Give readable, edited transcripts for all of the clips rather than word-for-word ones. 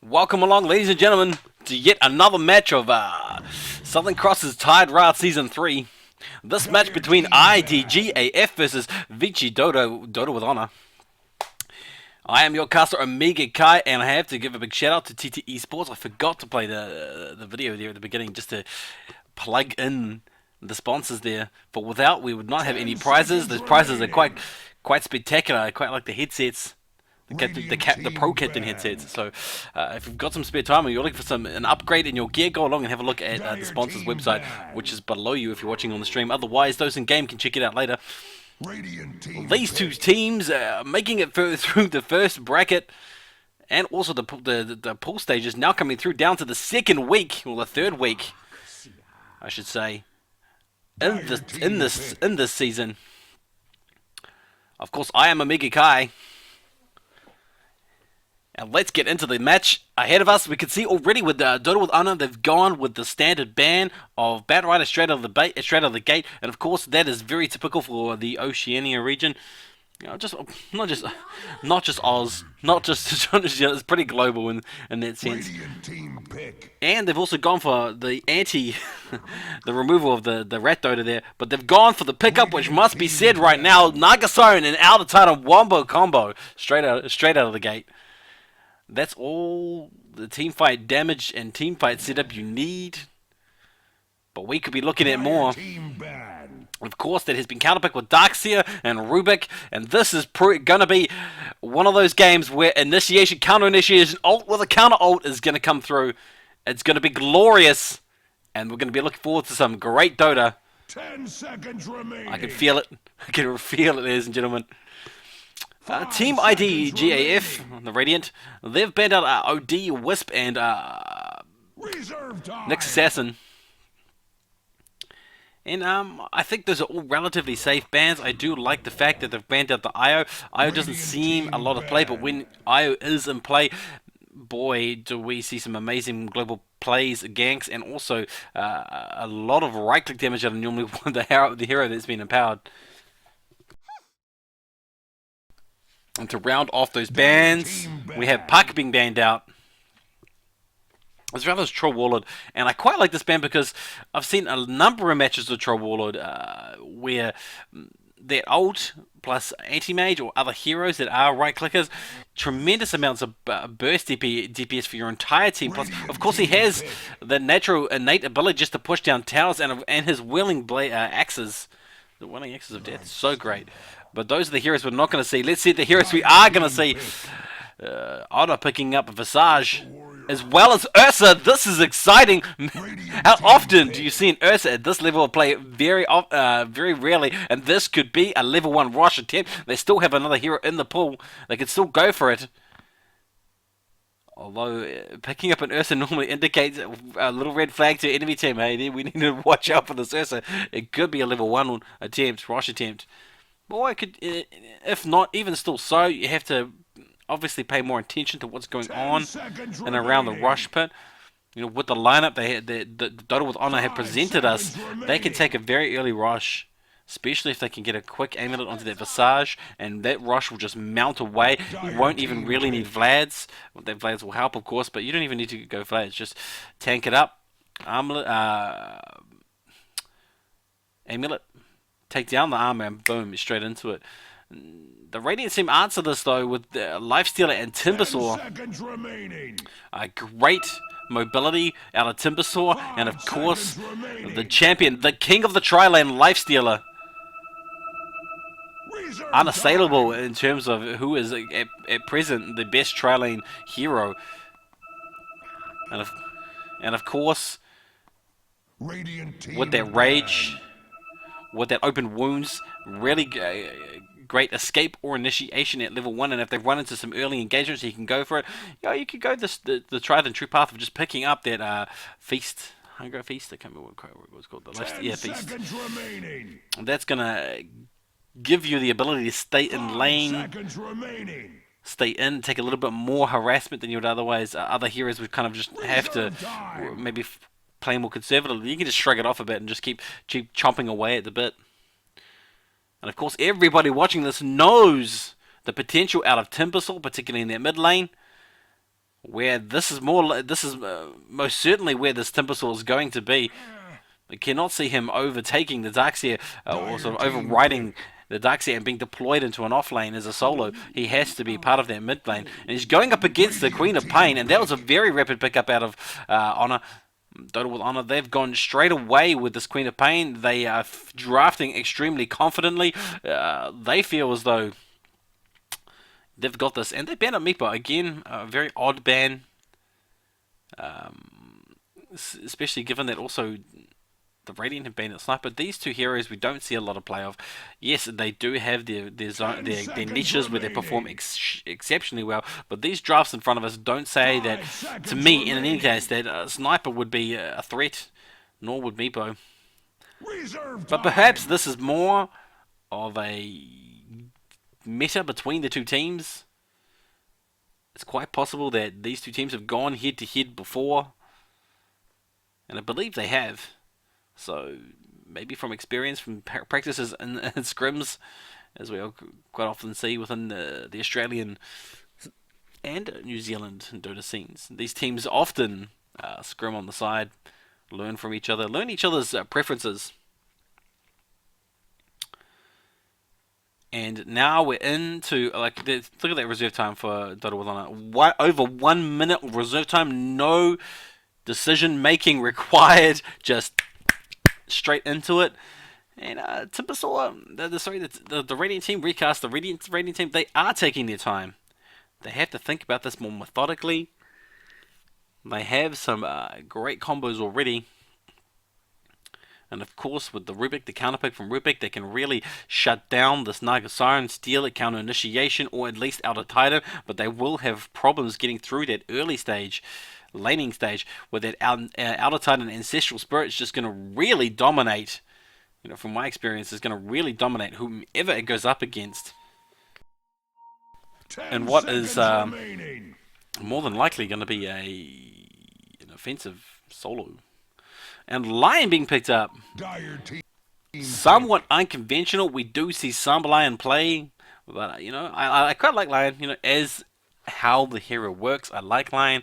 Welcome along, ladies and gentlemen, to yet another match of Southern Cross's Tide Ride Season 3. This match between IDGAF versus Vici Dota with Honor. I am your caster, Omega Kai, and I have to give a big shout out to TT Esports. I forgot to play the video there at the beginning just to plug in the sponsors there. For without, we would not have any prizes. Those prizes are quite spectacular. I quite like the headsets. The Pro Captain headsets. So, if you've got some spare time and you're looking for an upgrade in your gear, go along and have a look at the sponsors' website, which is below you if you're watching on the stream. Otherwise, those in game can check it out later. These two teams making it through the first bracket, and also the pool stages now coming through down to the second week, or the third week, I should say, in this season. Of course, I am Omega Kai. And let's get into the match ahead of us. We can see already with Dota with Honor, they've gone with the standard ban of Bat Rider straight out of the gate, and of course that is very typical for the Oceania region. You know, not just Oz, not just it's pretty global in that sense. And they've also gone for the the removal of the Rat Dota there, but they've gone for the pickup, which must be said right now. Nagasone and Out of Titan Wombo combo straight out of the gate. That's all the teamfight damage and teamfight setup you need. But we could be looking at more. Of course, that has been counterpicked with Darkseer and Rubik. And this is going to be one of those games where initiation, counter-initiation, ult with a counter-ult is going to come through. It's going to be glorious. And we're going to be looking forward to some great Dota. 10 seconds remaining. I can feel it. I can feel it, ladies and gentlemen. Team IDGAF, the Radiant, they've banned out OD, Wisp, and Nyx Assassin. And I think those are all relatively safe bans. I do like the fact that they've banned out the IO. IO doesn't seem a lot of play, but when IO is in play, boy, do we see some amazing global plays, ganks, and also a lot of right-click damage out of normally the hero that's been empowered. And to round off those bans, we have Puck being banned out. As well as Troll Warlord. And I quite like this ban because I've seen a number of matches with Troll Warlord where their ult plus anti-mage or other heroes that are right-clickers, tremendous amounts of burst DPS for your entire team. Plus, of course, he has the natural innate ability just to push down towers and his whirling axes. The whirling axes of death is so great. But those are the heroes we're not going to see. Let's see the heroes we are going to see. Honor picking up Visage, as well as Ursa. This is exciting. How often do you see an Ursa at this level of play? Very rarely. And this could be a level 1 rush attempt. They still have another hero in the pool. They could still go for it. Although picking up an Ursa normally indicates a little red flag to enemy team. Hey, we need to watch out for this Ursa. It could be a level 1 attempt, rush attempt. Boy, if not, even still so, you have to obviously pay more attention to what's going on and around the rush pit. You know, with the lineup the Dota with Honor have presented us, they can take a very early rush, especially if they can get a quick amulet onto that Visage, and that rush will just mount away. You won't even really need Vlads. That Vlads will help, of course, but you don't even need to go Vlads. Just tank it up. Amulet. Take down the armor and boom, straight into it. The Radiant team answer this though with Lifestealer and Timbersaw. Great mobility out of Timbersaw, and of course the champion, the king of the tri-lane, Lifestealer. Unassailable in terms of who is at present the best tri-lane hero. And of course, with that rage, with that open wounds, really great escape or initiation at level 1, and if they run into some early engagements, you can go for it. You know, you could go the tried and true path of just picking up that feast, Hunger Feast. I can't remember what it was called. Feast. And that's gonna give you the ability to stay in lane, stay in, take a little bit more harassment than you would otherwise. Other heroes would kind of just have to maybe play more conservatively. You can just shrug it off a bit and just keep chomping away at the bit. And of course, everybody watching this knows the potential out of Timbersaw, particularly in that mid lane. where this is more. This is most certainly where this Timbersaw is going to be. We cannot see him overtaking the Darkseer or sort of overriding the Darkseer and being deployed into an off lane as a solo. He has to be part of that mid lane. And he's going up against the Queen of Pain, and that was a very rapid pickup out of Honor. Dota with Honor, they've gone straight away with this Queen of Pain. They are drafting extremely confidently. They feel as though they've got this. And they ban up Meepo. Again, a very odd ban. Especially given that also the Radiant have been at Sniper. These two heroes we don't see a lot of play of. Yes, they do have their niches where they perform exceptionally well, but these drafts in front of us don't say that, to me, in any case, that Sniper would be a threat, nor would Meepo. But perhaps this is more of a meta between the two teams. It's quite possible that these two teams have gone head-to-head before, and I believe they have. So maybe from experience, from practices and scrims, as we quite often see within the Australian and New Zealand Dota scenes. These teams often scrim on the side, learn from each other, learn each other's preferences. And now we're into, like, look at that reserve time for Dota with Honor. Over 1 minute reserve time, no decision making required, just straight into it. And Timbersaw, the Radiant team, recast the Radiant team, they are taking their time. They have to think about this more methodically. They have some great combos already. And of course, with the Rubik, the counterpick from Rubik, they can really shut down this Naga Siren, steal it, counter initiation, or at least out of Titan. But they will have problems getting through that early stage, laning stage, where that Outer Titan Ancestral Spirit is just going to really dominate. You know, from my experience, is going to really dominate whomever it goes up against. And what is more than likely going to be an offensive solo. And Lion being picked up. Somewhat unconventional. We do see some Lion play, but you know, I quite like Lion. You know, as how the hero works, I like Lion.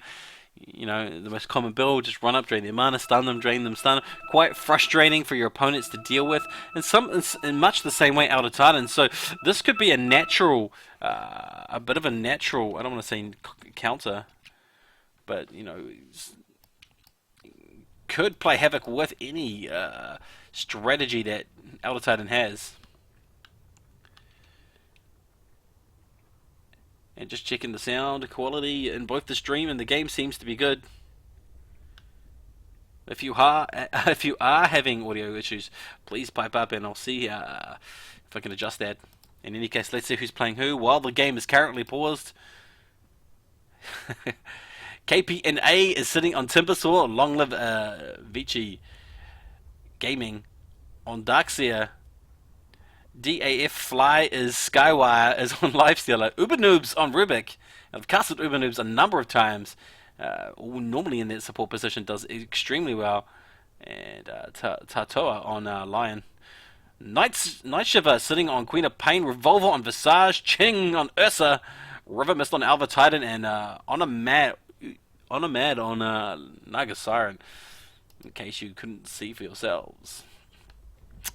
You know, the most common build, just run up, drain their mana, stun them, drain them, stun them. Quite frustrating for your opponents to deal with, and in much the same way out of Titan. So this could be a natural, a bit of a natural. I don't want to say counter, but you know, could play havoc with any strategy that Elder Titan has. And just checking the sound quality in both the stream and the game seems to be good. If you are having audio issues, please pipe up and I'll see if I can adjust that. In any case, let's see who's playing who while the game is currently paused. KPNA is sitting on Timbersaw. Long live Vici Gaming on Darkseer. DAF Fly is Skywire is on Lifestealer. Ubernoobs on Rubik. I've casted Ubernoobs a number of times. Normally in that support position does extremely well. And Tatoa on Lion. Night Shiver sitting on Queen of Pain. Revolver on Visage. Ching on Ursa. River Mist on Alva Titan. And on a Mad on Naga Siren, in case you couldn't see for yourselves.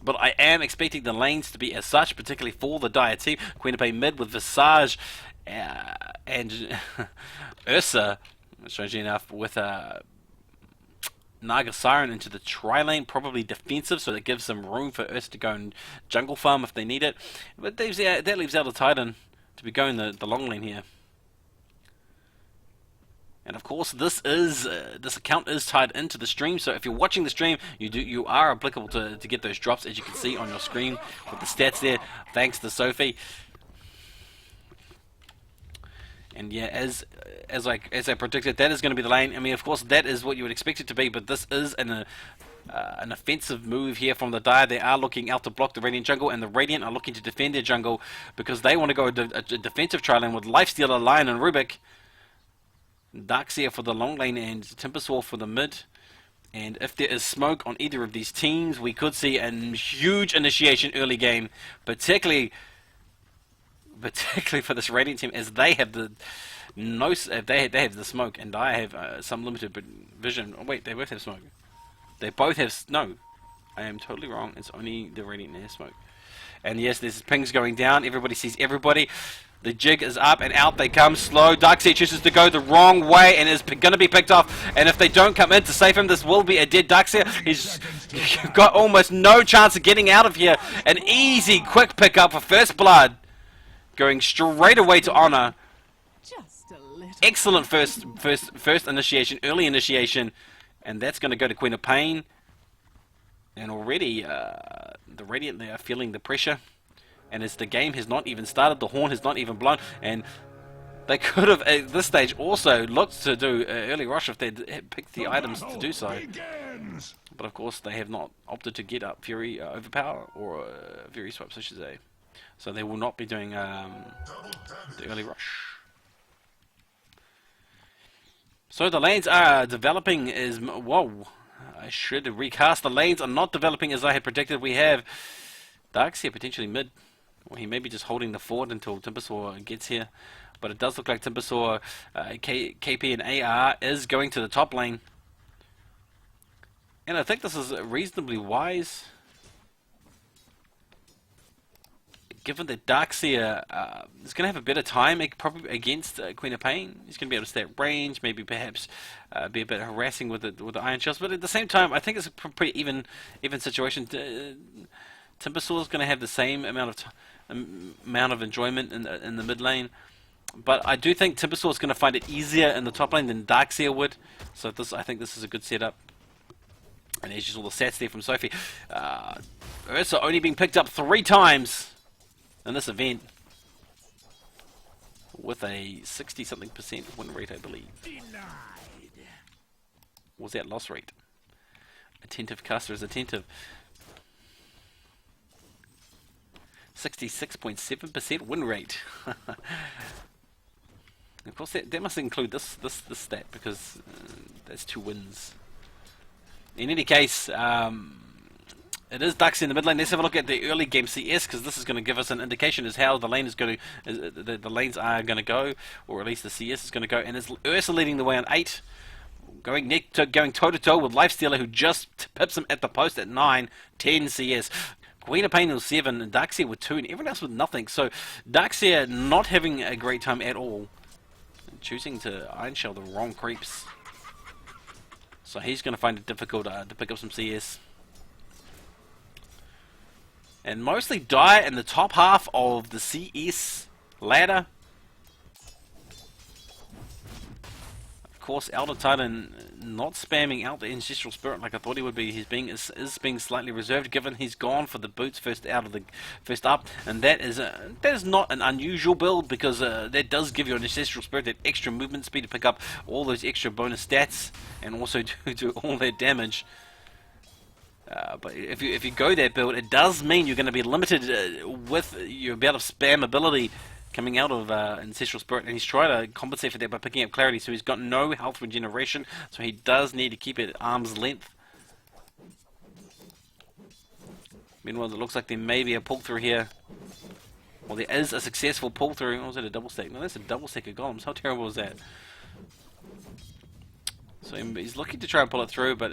But I am expecting the lanes to be as such, particularly for the Dire team. Queen of Pain mid with Visage and Ursa, strangely enough, with Naga Siren into the tri-lane, probably defensive, so that gives some room for Ursa to go and jungle farm if they need it. But that leaves out a Titan to be going the long lane here. And of course, this account is tied into the stream. So if you're watching the stream, you are applicable to get those drops, as you can see on your screen with the stats there. Thanks to Sophie. And yeah, as I predicted, that is going to be the lane. I mean, of course, that is what you would expect it to be. But this is an offensive move here from the Dire. They are looking out to block the Radiant jungle, and the Radiant are looking to defend their jungle because they want to go a defensive tri-lane with Lifestealer, Lion, and Rubik. Darkseer for the long lane and Timbersaw for the mid. And if there is smoke on either of these teams, we could see a huge initiation early game, particularly particularly for this Radiant team, as they have the they have the smoke, and I have some limited vision. Oh, wait, they both have smoke. They both have no. I am totally wrong. It's only the Radiant that has smoke. And yes, there's pings going down. Everybody sees everybody. The jig is up and out they come. Slow. Darkseer chooses to go the wrong way and is going to be picked off. And if they don't come in to save him, this will be a dead Darkseer. He's got almost no chance of getting out of here. An easy, quick pickup for first blood. Going straight away to Honor. Excellent first initiation, early initiation. And that's going to go to Queen of Pain. And already the Radiant, they are feeling the pressure. And as the game has not even started, the horn has not even blown, and they could have at this stage also looked to do early rush if they'd picked the items to do so. But of course they have not opted to get up Fury Overpower or Fury Swaps, I should say. So they will not be doing the early rush. So the lanes are developing as... Whoa, I should recast. The lanes are not developing as I had predicted. We have Darkseer potentially mid. Or he may be just holding the fort until Timbersaw gets here. But it does look like Timbersaw, KP and AR is going to the top lane. And I think this is reasonably wise. Given that Darkseer is going to have a better time probably against Queen of Pain. He's going to be able to stay at range, maybe perhaps be a bit harassing with the Iron Shells. But at the same time, I think it's a pretty even situation. Timbersaw is going to have the same amount of enjoyment in the mid lane, but I do think Timbersaw is going to find it easier in the top lane than Darkseer would. So I think this is a good setup. And there's just all the stats there from Sophie. Ursa only being picked up 3 times in this event, with a 60-something% win rate, I believe. Denied. Was that loss rate? Attentive caster is attentive. 66.7% win rate. Of course, that must include this stat, because that's 2 wins. In any case, it is Darkseer in the mid lane. Let's have a look at the early game CS, because this is going to give us an indication as how the lane is going to, the lanes are going to go, or at least the CS is going to go. And it's Ursa leading the way on 8, going toe to toe with Lifestealer, who just pips him at the post at 9, 10 CS. Queen of Pain with 7, and Darkseer with 2, and everyone else with nothing. So Darkseer not having a great time at all, choosing to Iron Shell the wrong creeps. So he's going to find it difficult to pick up some CS. And mostly die in the top half of the CS ladder. Of course, Elder Titan not spamming out the Ancestral Spirit like I thought he would be. He's is being slightly reserved, given he's gone for the boots first up, and that is not an unusual build, because that does give you an Ancestral Spirit, that extra movement speed to pick up all those extra bonus stats, and also do all that damage. But if you go that build, it does mean you're going to be limited with your amount of spam ability coming out of Ancestral Spirit, and he's trying to compensate for that by picking up Clarity, so he's got no health regeneration, so he does need to keep it at arm's length. Meanwhile, it looks like there may be a pull-through here. Well, there is a successful pull-through. Oh, was that a double stack? No, that's a double stack of golems. How terrible is that? So he's looking to try and pull it through, but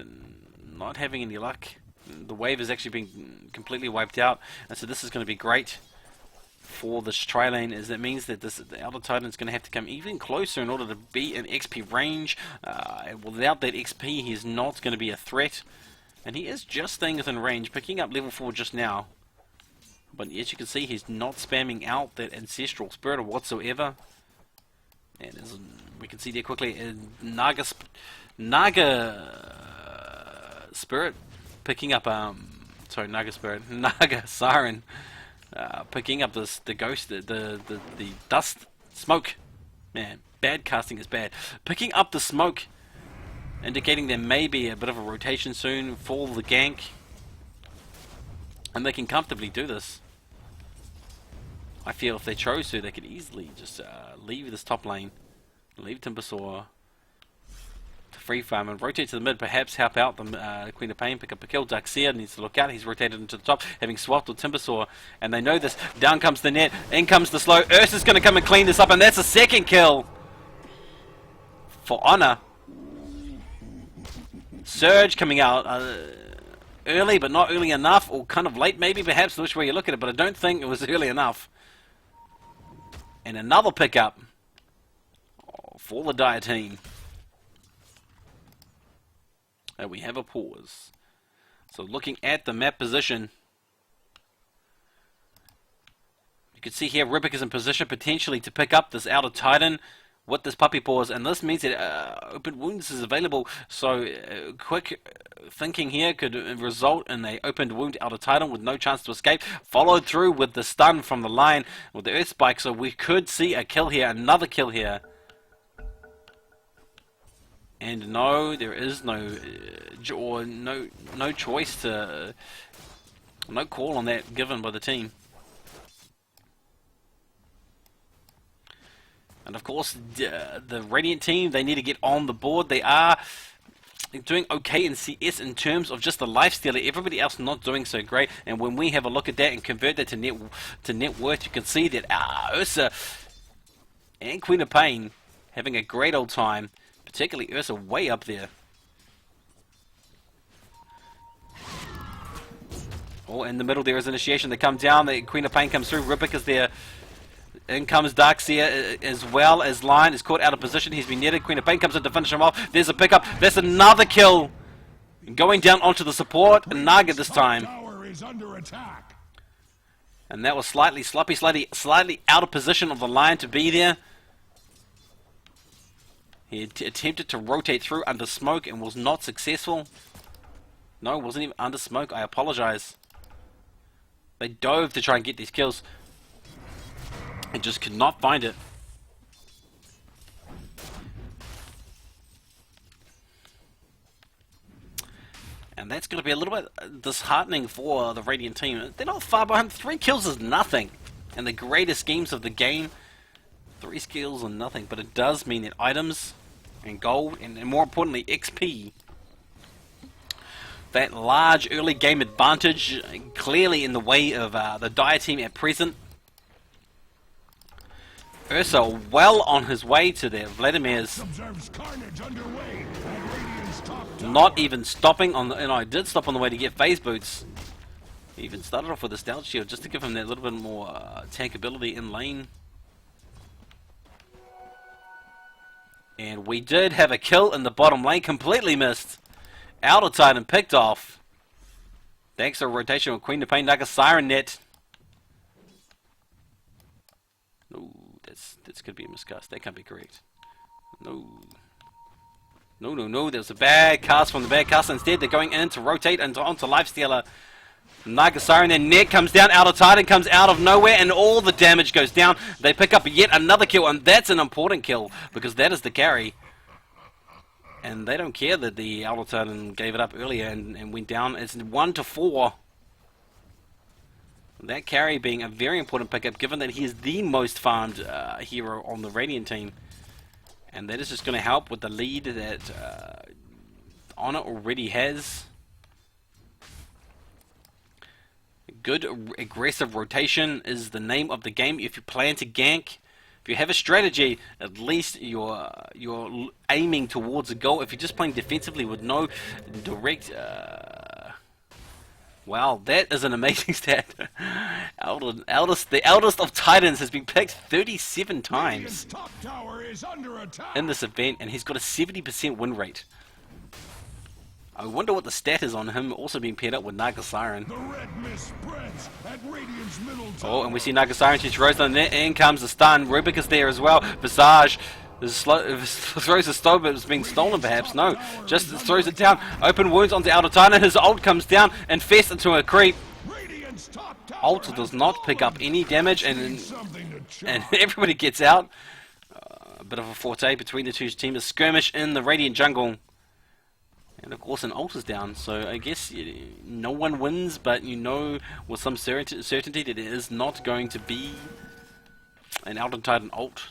not having any luck. The wave is actually being completely wiped out, and so this is going to be great for this tri-lane, as it means that the Elder Titan is going to have to come even closer in order to be in XP range. Without that XP, he's not going to be a threat, and he is just staying within range, picking up level 4 just now. But as you can see, he's not spamming out that Ancestral Spirit whatsoever. And as we can see there quickly, Naga Spirit picking up Naga Siren. Picking up the ghost, the dust, smoke. Man, bad casting is bad. Picking up the smoke, indicating there may be a bit of a rotation soon for the gank. And they can comfortably do this. I feel if they chose to, they could easily just leave this top lane, leave Timbersaw to free farm and rotate to the mid, perhaps help out the Queen of Pain, pick up a kill. Darkseer needs to look out. He's rotated into the top, having swapped with Timbersaw, and they know this. Down comes the net, in comes the slow. Ursa's going to come and clean this up, and that's a second kill for Honor. Surge coming out early, but not early enough, or kind of late maybe, perhaps, which way you look at it, but I don't think it was early enough. And another pickup for the Dire team. And we have a pause. So looking at the map position, you can see here Rubik is in position potentially to pick up this outer Titan with this puppy pause, and this means that open wounds is available, so quick thinking here could result in a opened wound outer Titan with no chance to escape, followed through with the stun from the line with the Earth Spike, so we could see a kill here, another kill here. And no, there is no choice to, no call on that given by the team. And of course, the Radiant team, they need to get on the board. They are doing okay in CS in terms of just the lifestealer. Everybody else not doing so great. And when we have a look at that and convert that to net worth, you can see that Ursa and Queen of Pain having a great old time. Particularly Ursa way up there. Oh, in the middle there is initiation. They come down. The Queen of Pain comes through. Rubik is there. In comes Darkseer as well as Lion is caught out of position. He's been netted. Queen of Pain comes in to finish him off. There's a pickup. There's another kill. Going down onto the support. And Naga this time. And that was slightly sloppy, slightly out of position of the Lion to be there. He attempted to rotate through under smoke and was not successful. No, it wasn't even under smoke. I apologize. They dove to try and get these kills and just could not find it. And that's going to be a little bit disheartening for the Radiant team. They're not far behind. 3 kills is nothing. And the greatest schemes of the game, 3 kills and nothing. But it does mean that items and gold, and more importantly XP, that large early game advantage clearly in the way of the Dire team at present. Ursa well on his way to there. Vladimir's not even stopping on the, and I did stop on the way to get phase boots. He even started off with a stealth shield just to give him that little bit more tankability in lane. And we did have a kill in the bottom lane, completely missed. Outer Titan picked off. Thanks to a rotation with Queen of Pain, Naga Siren net. No, that's going to be a miscast. That can't be correct. No. No. There's a bad cast from the bad cast. Instead, they're going in to rotate onto Lifestealer. Naga Siren, then net comes down, Outer Titan comes out of nowhere, and all the damage goes down. They pick up yet another kill, and that's an important kill, because that is the carry. And they don't care that the Outer Titan gave it up earlier and went down. It's 1-4. That carry being a very important pickup, given that he is the most farmed hero on the Radiant team. And that is just going to help with the lead that Honor already has. Good aggressive rotation is the name of the game. If you plan to gank, if you have a strategy, at least you're aiming towards a goal. If you're just playing defensively with no direct, wow, that is an amazing stat. The eldest of Titans has been picked 37 times in this event, and he's got a 70% win rate. I wonder what the stat is on him also being paired up with Naga Siren. Oh, and we see Naga Siren, she throws on the net, in comes the stun. Rubik is there as well. Visage throws a stone, but it's being stolen perhaps. No, just throws it down. Open wounds onto Outer Titan. His ult comes down and fests into a creep. Ult does not pick up any damage, and everybody gets out. A bit of a forte between the two teams. A skirmish in the Radiant jungle. And of course an ult is down, so I guess no one wins, but you know with some certainty that it is not going to be an Outer Titan ult.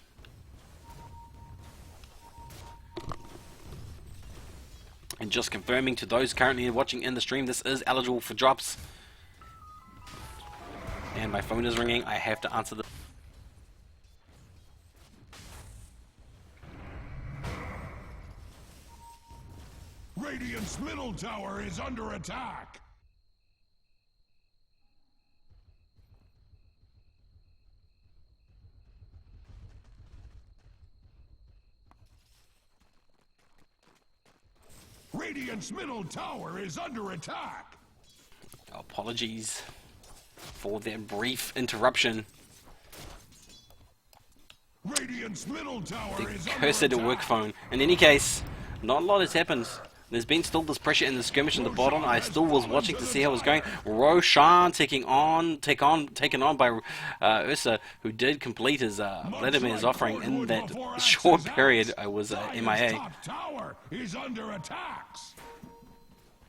And just confirming to those currently watching in the stream, this is eligible for drops. And my phone is ringing. I have to answer this. Radiant's middle tower is under attack. Radiant's middle tower is under attack. Apologies for that brief interruption. Radiant's middle tower The is cursed under work attack. phone. And in any case, not a lot has happened. There's been still this pressure in the skirmish in the bottom. I still was watching to see how it was going. RO16 taken on by Ursa, who did complete his Vladimir's offering in that short period. I was MIA. Top tower is under attacks.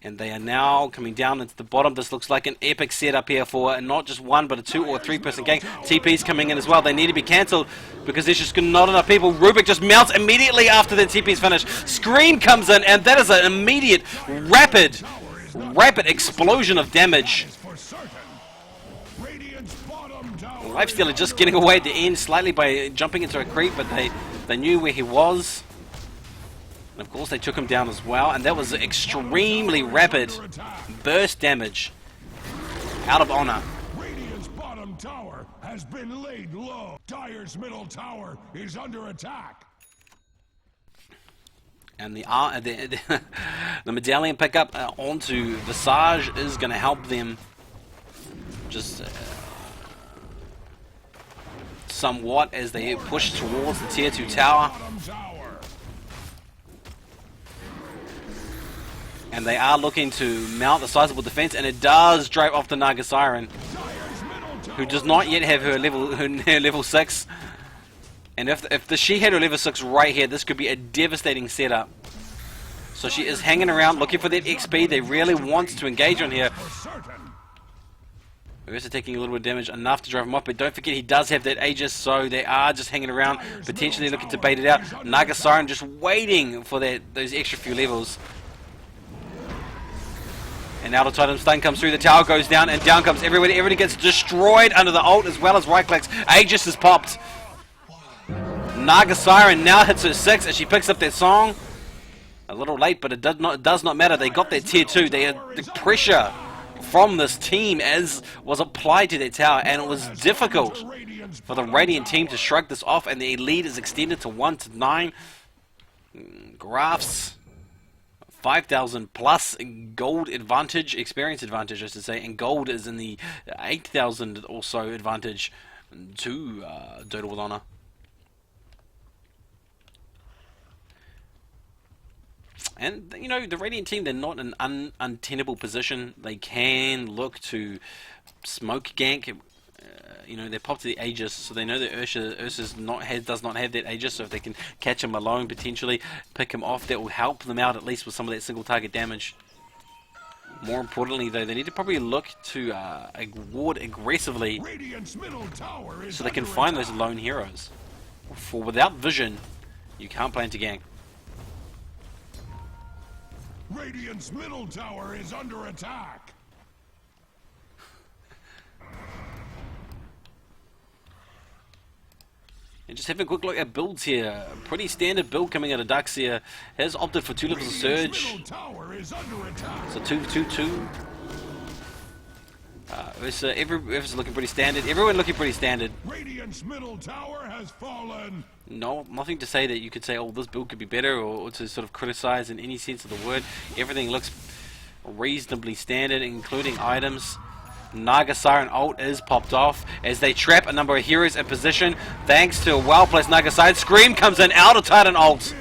And they are now coming down into the bottom. This looks like an epic setup here for not just one, but a 2 or 3 person gang. TP's coming in as well. They need to be cancelled because there's just not enough people. Rubik just mounts immediately after the TP's finished. Scream comes in, and that is an immediate, rapid explosion of damage. For certain. Radiant's bottom tower Lifestealer just getting away at the end slightly by jumping into a creep, but they knew where he was. And of course they took him down as well, and that was extremely rapid burst damage out of honor. Radiant's bottom tower has been laid low. Dire's middle tower is under attack. And the medallion pickup onto Visage is going to help them just somewhat as they push towards the tier 2 tower. Bottom tower. And they are looking to mount a sizable defense, and it does drive off the Naga Siren, Dire's middle tower who does not yet have her level 6. And if she had her level 6 right here, this could be a devastating setup. So she is hanging around looking for that XP. They really want to engage on here. for certain. Ursa taking a little bit of damage, enough to drive him off, but don't forget he does have that Aegis, so they are just hanging around, potentially looking to bait it out. Naga Siren just waiting for those extra few levels. And now the Titan stun comes through, the tower goes down, and down comes everybody. Everybody gets destroyed under the ult as well as right clicks. Aegis is popped. Naga Siren now hits her 6 as she picks up that song. A little late, but it does not matter. They got that tier 2. They had the pressure from this team as was applied to their tower, and it was difficult for the Radiant team to shrug this off, and the lead is extended to 1 to 9. Graphs 5,000 plus gold advantage, experience advantage I should say, and gold is in the 8,000 or so advantage to Dota with Honor. And, you know, the Radiant team, they're not in an untenable position. They can look to smoke gank. You know, they pop to the Aegis, so they know that Ursa's does not have that Aegis, so if they can catch him alone, potentially pick him off, that will help them out at least with some of that single target damage. More importantly, though, they need to probably look to ward aggressively Radiant's middle tower is so they can under find attack. those lone heroes. For without vision, you can't plan to gank. Radiant's middle tower is under attack. And just have a quick look at builds here. Pretty standard build coming out of Dux here. Has opted for 2 levels of Radiant's Surge. middle tower is under attack. So 2-2-2. Ursa's looking pretty standard. Everyone looking pretty standard. Radiant's middle tower has fallen. No, nothing to say that you could say, oh, this build could be better, or to sort of criticize in any sense of the word. Everything looks reasonably standard, including items. Naga Siren ult is popped off as they trap a number of heroes in position thanks to a well-placed Naga Siren. Scream comes in out of Titan ult.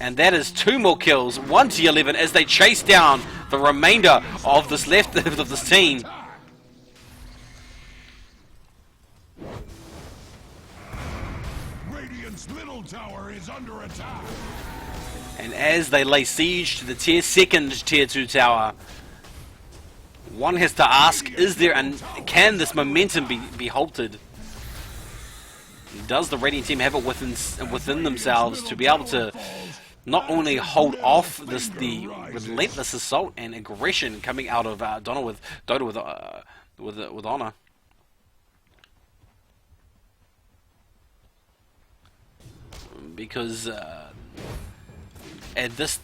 And that is 2 more kills, 1 to 11, as they chase down the remainder of this of this team. Radiant's middle tower is under attack. And as they lay siege to the tier 2 tower, one has to ask, can this momentum be halted? Does the Radiant team have it within themselves to be able to not only hold off the relentless assault and aggression coming out of Dota with honor. Because at this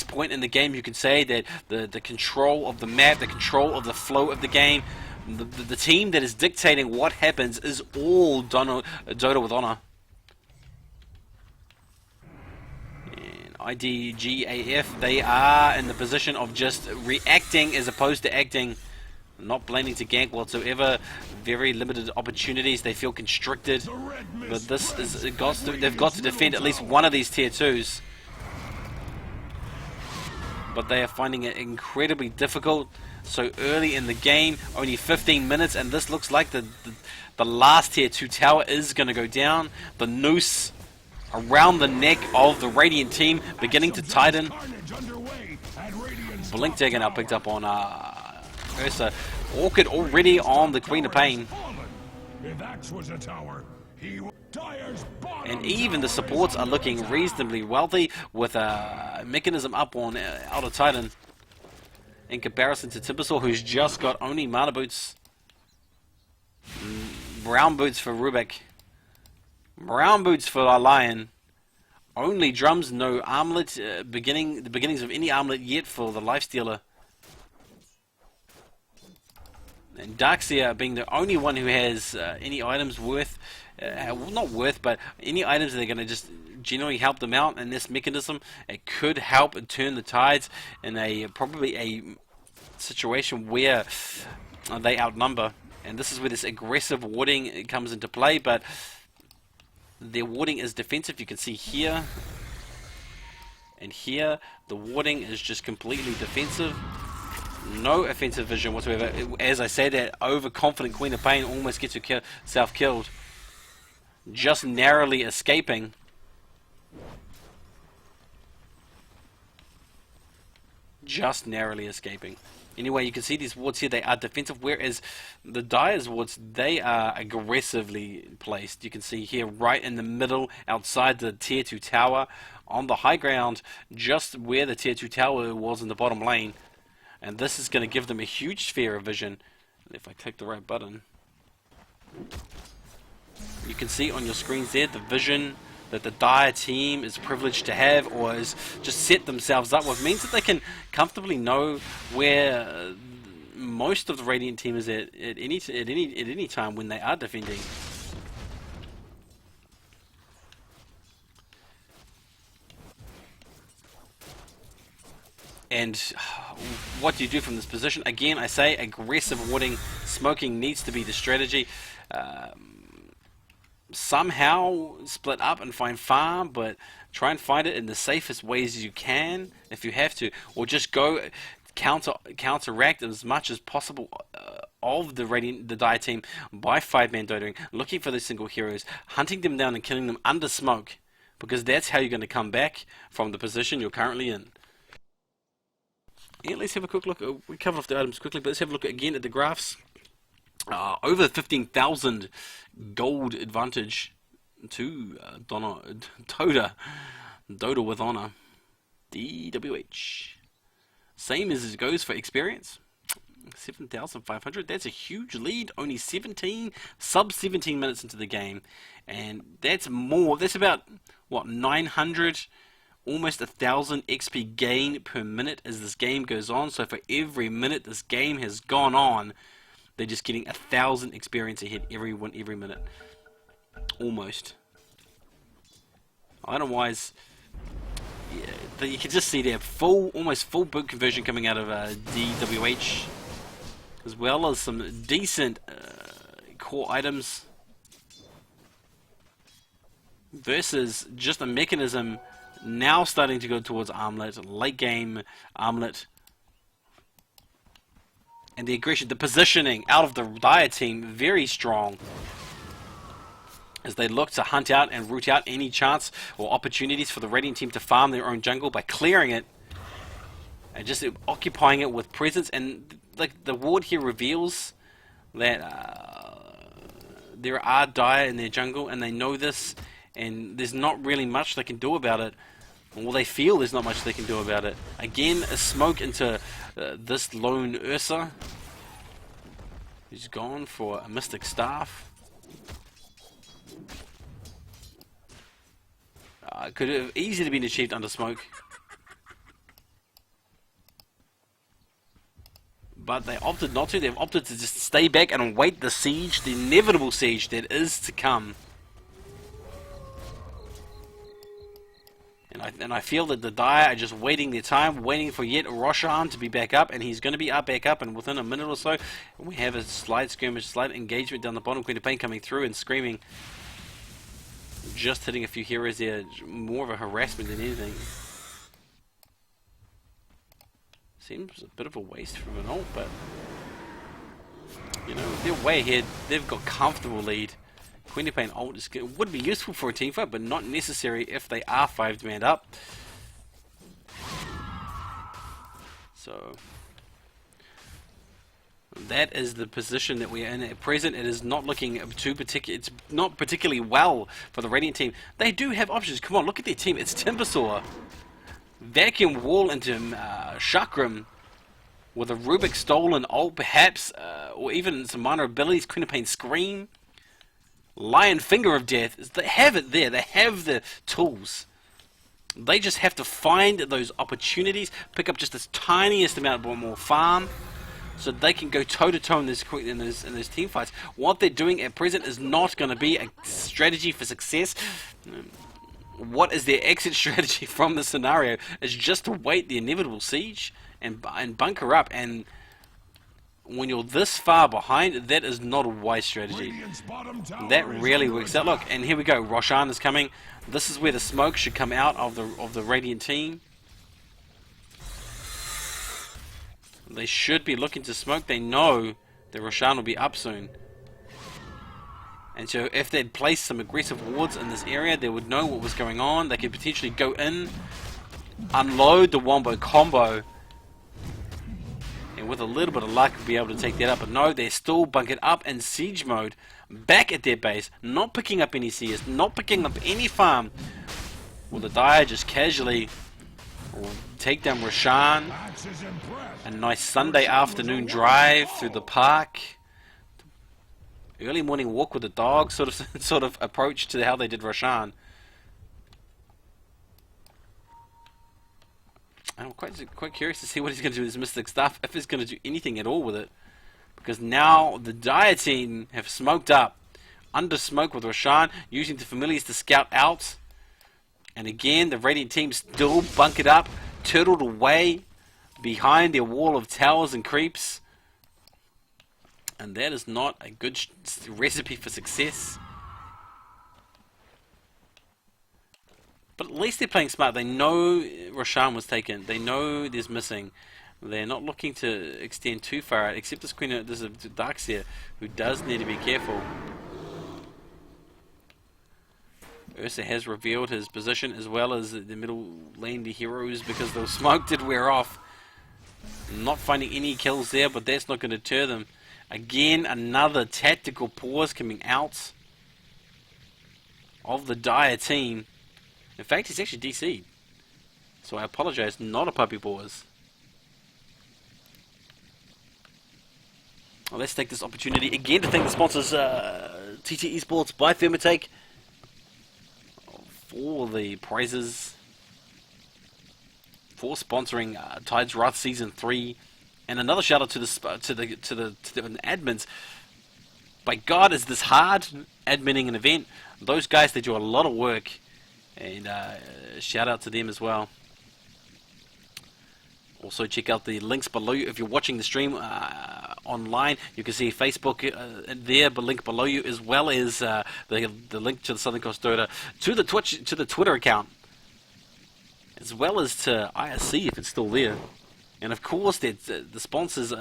point in the game, you can say that the control of the map, the control of the flow of the game, the team that is dictating what happens is all Dota with honor. And IDGAF, they are in the position of just reacting as opposed to acting. Not planning to gank whatsoever. Very limited opportunities. They feel constricted. But this is they've got to defend at least one of these tier 2s. But they are finding it incredibly difficult. So early in the game, only 15 minutes, and this looks like the last tier 2 tower is going to go down. The noose around the neck of the Radiant team beginning to tighten. Blink Dagger now picked up on Ursa. Orchid already on the Queen of Pain. And even the supports are looking reasonably wealthy with a mechanism up on Outer Titan. In comparison to Timbersaw, who's just got only mana boots. Brown boots for Rubik. Brown boots for our Lion. Only drums, no armlet. The beginnings of any armlet yet for the Lifestealer. And Darkseer being the only one who has any items worth, well, not worth, but any items that are going to just generally help them out in this mechanism. It could help and turn the tides in probably a situation where they outnumber. And this is where this aggressive warding comes into play, but their warding is defensive. You can see here and here, the warding is just completely defensive. No offensive vision whatsoever. As I said, that overconfident Queen of Pain almost gets herself killed. Just narrowly escaping. Just narrowly escaping. Anyway, you can see these wards here, they are defensive, whereas the Dire's wards, they are aggressively placed. You can see here right in the middle, outside the tier 2 tower, on the high ground, just where the tier 2 tower was in the bottom lane. And this is going to give them a huge sphere of vision. If I click the right button, you can see on your screens there the vision that the Dire team is privileged to have, or is just set themselves up with, means that they can comfortably know where most of the Radiant team is at any time when they are defending. And what do you do from this position? Again, I say aggressive warding, smoking needs to be the strategy. Somehow split up and find farm, but try and find it in the safest ways you can if you have to, or just go counteract as much as possible of the Dire team by 5-man dotaing, looking for the single heroes, hunting them down and killing them under smoke, because that's how you're going to come back from the position you're currently in. Yeah, let's have a quick look. We covered off the items quickly, but let's have a look again at the graphs. Over 15,000 gold advantage to Dota with honor. DOTAWH. Same as it goes for experience. 7,500. That's a huge lead. Only sub 17 minutes into the game, and that's more. That's about what, 900. Almost 1,000 XP gain per minute as this game goes on. So for every minute this game has gone on, they're just getting 1,000 experience ahead every minute. Almost. Item wise, yeah, you can just see there almost full boot conversion coming out of DOTAWH, as well as some decent core items versus just a mechanism. Now starting to go towards armlet, late game armlet, and the aggression, the positioning out of the Dire team very strong as they look to hunt out and root out any chance or opportunities for the Radiant team to farm their own jungle by clearing it and just occupying it with presence. And like the ward here reveals that there are Dire in their jungle, and they know this, and there's not really much they can do about it. Well, they feel there's not much they can do about it. Again, a smoke into this lone Ursa. He's gone for a Mystic Staff. Could have easily been achieved under smoke. But they opted not to. They've opted to just stay back and await the siege, the inevitable siege that is to come. And I feel that the Dire are just waiting their time, waiting for yet Roshan to be back up, and he's going to be back up, and within a minute or so, we have a slight skirmish, slight engagement down the bottom. Queen of Pain coming through and screaming. Just hitting a few heroes there, more of a harassment than anything. Seems a bit of a waste from an ult, but you know, they're way ahead. They've got comfortable lead. Queen of Pain ult would be useful for a team fight, but not necessary if they are 5-man up. So that is the position that we are in at present. It is not looking it's not particularly well for the Radiant team. They do have options. Come on, look at their team. It's Timbersaw, Vacuum Wall into Chakram with a Rubik Stolen ult perhaps, or even some minor abilities. Queen of Pain Scream, Lion Finger of Death. They have it there. They have the tools. They just have to find those opportunities, pick up just this tiniest amount more farm, so they can go toe-to-toe in those team fights. What they're doing at present is not going to be a strategy for success. What is their exit strategy from the scenario is just to wait the inevitable siege and bunker up. And when you're this far behind, that is not a wise strategy. That really works out. Look, and here we go. Roshan is coming. This is where the smoke should come out of the Radiant team. They should be looking to smoke. They know that Roshan will be up soon. And so if they'd placed some aggressive wards in this area, they would know what was going on. They could potentially go in, unload the Wombo combo, and with a little bit of luck be able to take that up. But no, they're still bunkered up in siege mode, back at their base, not picking up any CS, not picking up any farm. Well, the Dire just casually take down Roshan. A nice Sunday afternoon drive through the park. Early morning walk with the dog sort of approach to how they did Roshan. I'm quite curious to see what he's going to do with his Mystic Stuff, if he's going to do anything at all with it. Because now the Dire team have smoked up, under smoke with Roshan, using the familiars to scout out. And again, the Radiant team still bunkered up, turtled away behind their wall of towers and creeps. And that is not a good recipe for success. But at least they're playing smart. They know Roshan was taken. They know there's missing. They're not looking to extend too far out, except this Queen. There's a Darkseer who does need to be careful. Ursa has revealed his position, as well as the middle lane, the heroes, because the smoke did wear off. Not finding any kills there, but that's not going to deter them. Again, another tactical pause coming out of the Dire team. In fact, he's actually DC'd. So I apologize, not a puppy pause. Well, let's take this opportunity again to thank the sponsors, TT Esports by Thermatake, for the prizes, for sponsoring Tides Wrath Season 3. And another shout out to the admins. By God, is this hard, adminning an event. Those guys, they do a lot of work, and shout out to them as well. Also check out the links below you if you're watching the stream online. You can see Facebook there, but link below you, as well as the link to the Southern Coast Dota, to the Twitter account, as well as to IRC if it's still there. And of course, the sponsors'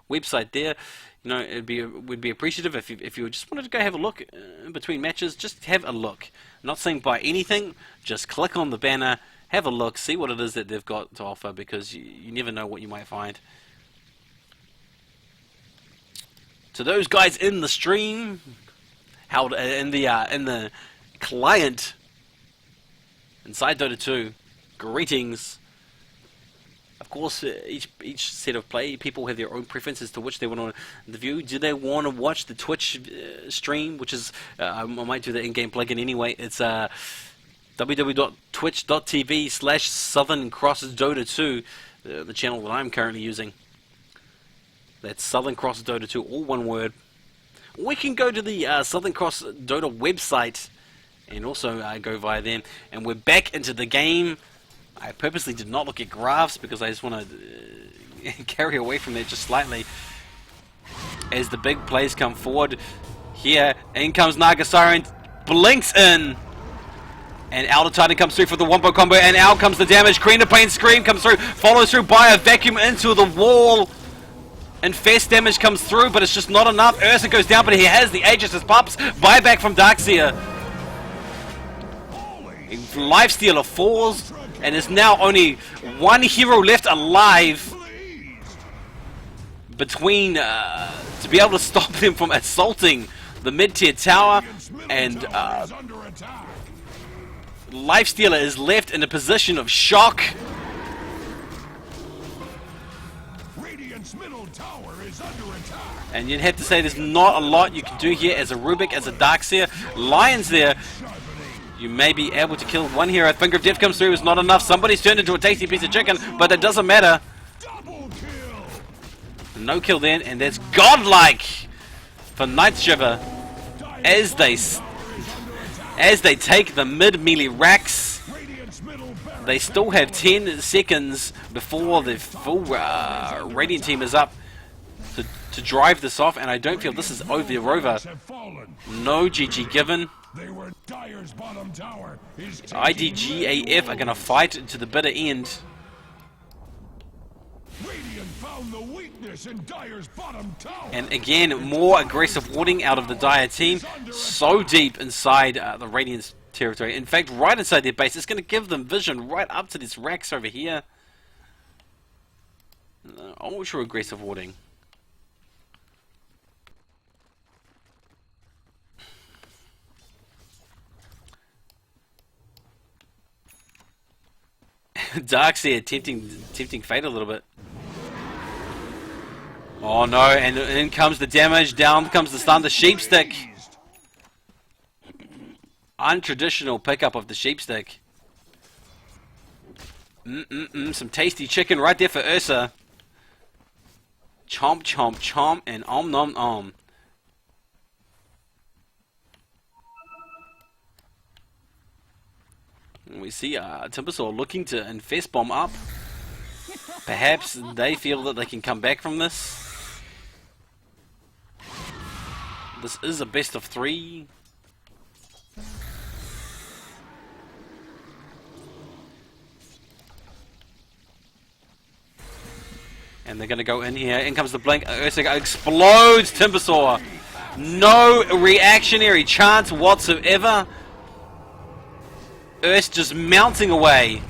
website there. You know, would be appreciative if you just wanted to go have a look in between matches. Just have a look. I'm not saying buy anything. Just click on the banner, have a look, see what it is that they've got to offer, because you never know what you might find. To those guys in the stream, in the client inside Dota 2. Greetings. Of course, each set of play, people have their own preferences to which they want to view. Do they want to watch the Twitch stream, which is, I might do the in-game plugin anyway. It's www.twitch.tv/Southern Cross Dota 2, the channel that I'm currently using. That's Southern Cross Dota 2, all one word. We can go to the Southern Cross Dota website and also go via them. And we're back into the game. I purposely did not look at graphs because I just want to carry away from that just slightly. As the big plays come forward, here, in comes Naga Siren, blinks in. And Elder Titan comes through for the wombo combo, and out comes the damage. Queen of Pain Scream comes through, follows through by a vacuum into the wall. Infest damage comes through, but it's just not enough. Ursa goes down, but he has the Aegis as pops. Buyback from Darkseer. Lifestealer falls, and there's now only one hero left alive between to be able to stop him from assaulting the mid-tier tower, and Lifestealer is left in a position of shock. And you'd have to say there's not a lot you can do here as a Rubik, as a Darkseer. Lions there. You may be able to kill one hero. Finger of Death comes through. It's not enough. Somebody's turned into a tasty piece of chicken, but that doesn't matter. No kill then, and that's godlike for Night Shiver as they take the mid melee racks. They still have 10 seconds before the full Radiant team is up to drive this off, and I don't feel this is over. No GG given. IDGAF are going to fight to the bitter end. And again, more aggressive warding out of the Dire team. So deep inside the Radiant's territory. In fact, right inside their base. It's going to give them vision right up to these racks over here. Ultra aggressive warding. Darkseer tempting fate a little bit. Oh no, and in comes the damage, down comes the stun, the sheepstick. Untraditional pickup of the sheepstick. Some tasty chicken right there for Ursa. Chomp, chomp, chomp, and om nom om. We see Timbersaw looking to infest bomb up. Perhaps they feel that they can come back from this. This is a best of 3. And they're going to go in here. In comes the blink. Ursa explodes Timbersaw. No reactionary chance whatsoever. Ursa just mounting away.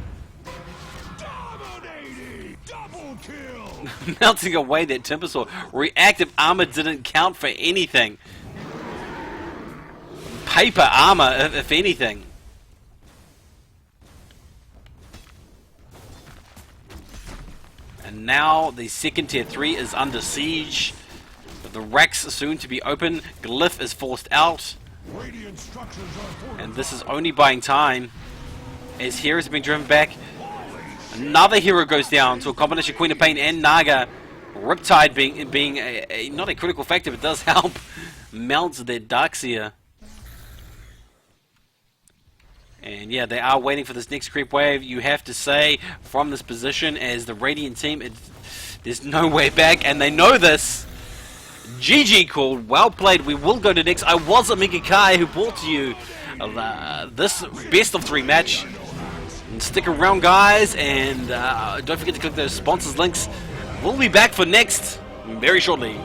Mounting away that Timbersaw. Reactive armor didn't count for anything. Paper armor, if anything. And now the second tier 3 is under siege. The racks are soon to be open. Glyph is forced out. And this is only buying time. As heroes have been driven back. Another hero goes down to a combination of Queen of Pain and Naga. Riptide being not a critical factor, but does help. Melts their Darkseer. And yeah, they are waiting for this next creep wave, you have to say, from this position as the Radiant team. There's no way back, and they know this. GG called, well played. We will go to next. I was Amiga Kai who brought to you this best of 3 match. And stick around, guys, and don't forget to click those sponsors links. We'll be back for next very shortly.